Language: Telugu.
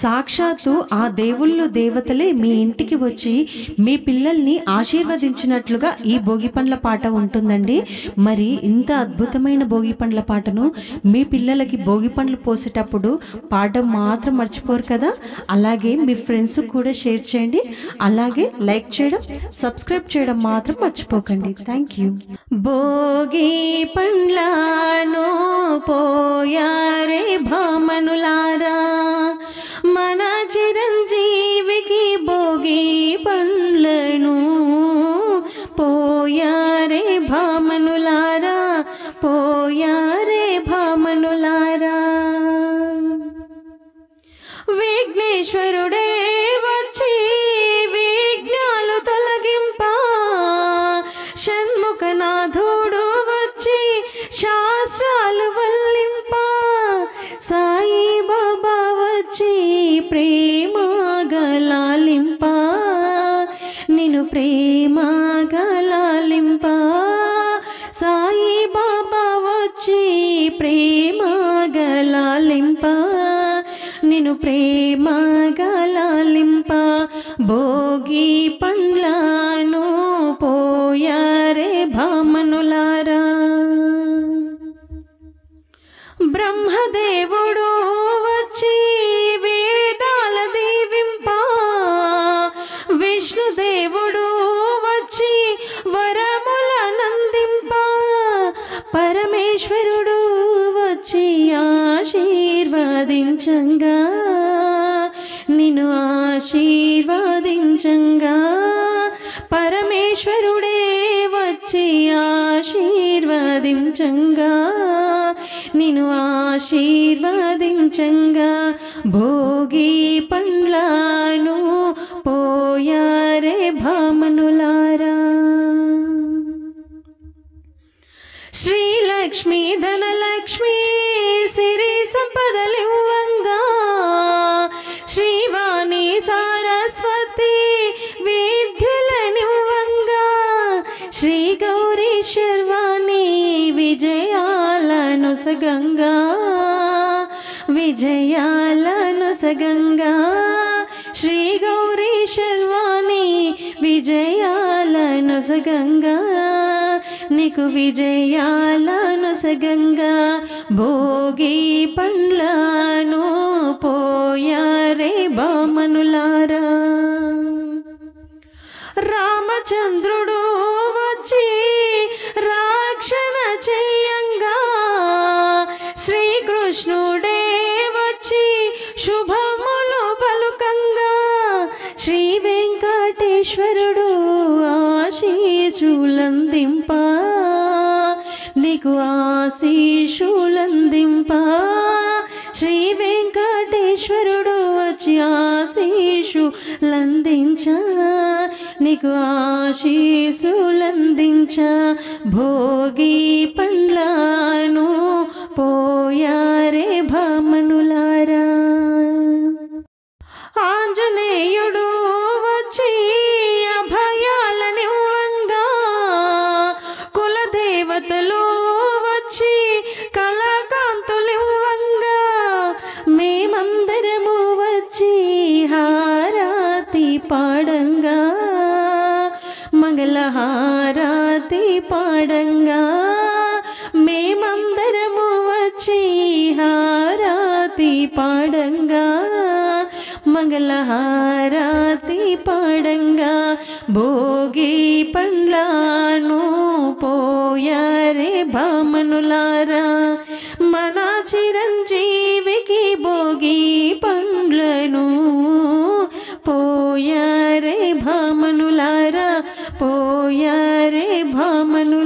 సాక్షాత్తు ఆ దేవుళ్ళు దేవతలే మీ ఇంటికి వచ్చి మీ పిల్లల్ని ఆశీర్వదించినట్లుగా ఈ భోగి పండ్ల పాట ఉంటుందండి. మరి ఇంత అద్భుతమైన భోగి పండ్ల పాటను మీ పిల్లలకి భోగి పండ్లు పోసేటప్పుడు పాడడం మాత్రం మర్చిపోరు కదా. అలాగే మీ ఫ్రెండ్స్ కూడా షేర్ చేయండి. అలాగే లైక్ చేయడం, సబ్స్క్రైబ్ చేయడం మాత్రం మర్చిపోకండి. Thank you. భోగి పండ్లను పోయారే భామనులారా, మన చిరంజీవికి భోగి పండ్లను పోయారే భామనులారా, పోయారే భామనులారా. విఘ్నేశ్వరుడే వచ్చి విఘ్నాలు తొలగింప, షణ్ముఖనాథుడు వచ్చి శాస్త్రాలు వల్లింప, సాయి బాబా వచ్చి ప్రేమ గలాలింప, నిన్ను ప్రేమ గలాలింప, సాయి బాబా వచ్చి ప్రేమ గలాలింప, నిన్ను ప్రేమ గలాలింప. భోగి పండ్లను పోయారే భామనులారా. బ్రహ్మదేవుడు వచ్చి వేదాల దీవింప, విష్ణుదేవుడు వచ్చి వరముల నందింప, పరమేశ్వరుడు వచ్చి ఆశీర్వదించంగా, నిన్ను ఆశీర్వదించంగా, పరమేశ్వరుడే వచ్చి ఆశీర్వదించంగా, నిన్ను ఆశీర్వదించంగా. భోగి పండ్లను పోయారే భామనులారా. శ్రీలక్ష్మి ధనలక్ష్మి సిరి సంపదలివ్వంగా, శ్రీవాణి సరస్వతి విద్యలనివ్వంగా, శ్రీ గౌరీ శర్వాణి విజయాలను సగంగా, విజయాలను సగంగా, శ్రీ గౌరీ శర్వాణి విజయాలను సగంగా, నీకు విజయాలను సగంగా. భోగి పండ్లను పోయారే భామనులారా. రామచంద్రుడు వచ్చి రక్షణ చెయ్యంగా, శ్రీకృష్ణుడే వచ్చి శుభములు పలుకంగా, శ్రీ వెంకటేశ్వరుడు ఆశీషులందింప, నీకు ఆశీషులందింప, శ్రీ వెంకటేశ్వరుడు వచ్చి ఆశీషులందించ, నీకు ఆశీసులందించ. భోగి పండ్లను పోయారే భామనులారా. ఆంజనేయుడు వచ్చి అభయాలనివ్వంగా, కులదేవతలు వచ్చి కళాకాంతులివ్వంగా, మేమందరము వచ్చి హారతి పాడంగా, మంగళహారతి పాడంగా, మేమందరము వచ్చి హారతి పాడంగా, మంగళహారతి పాడంగా. భోగి పండ్లను పోయారే భామనులారా, మన చిరంజీవికి భోగి పండ్లను పోయారే భామనులారా, పోయారే భామనులారా.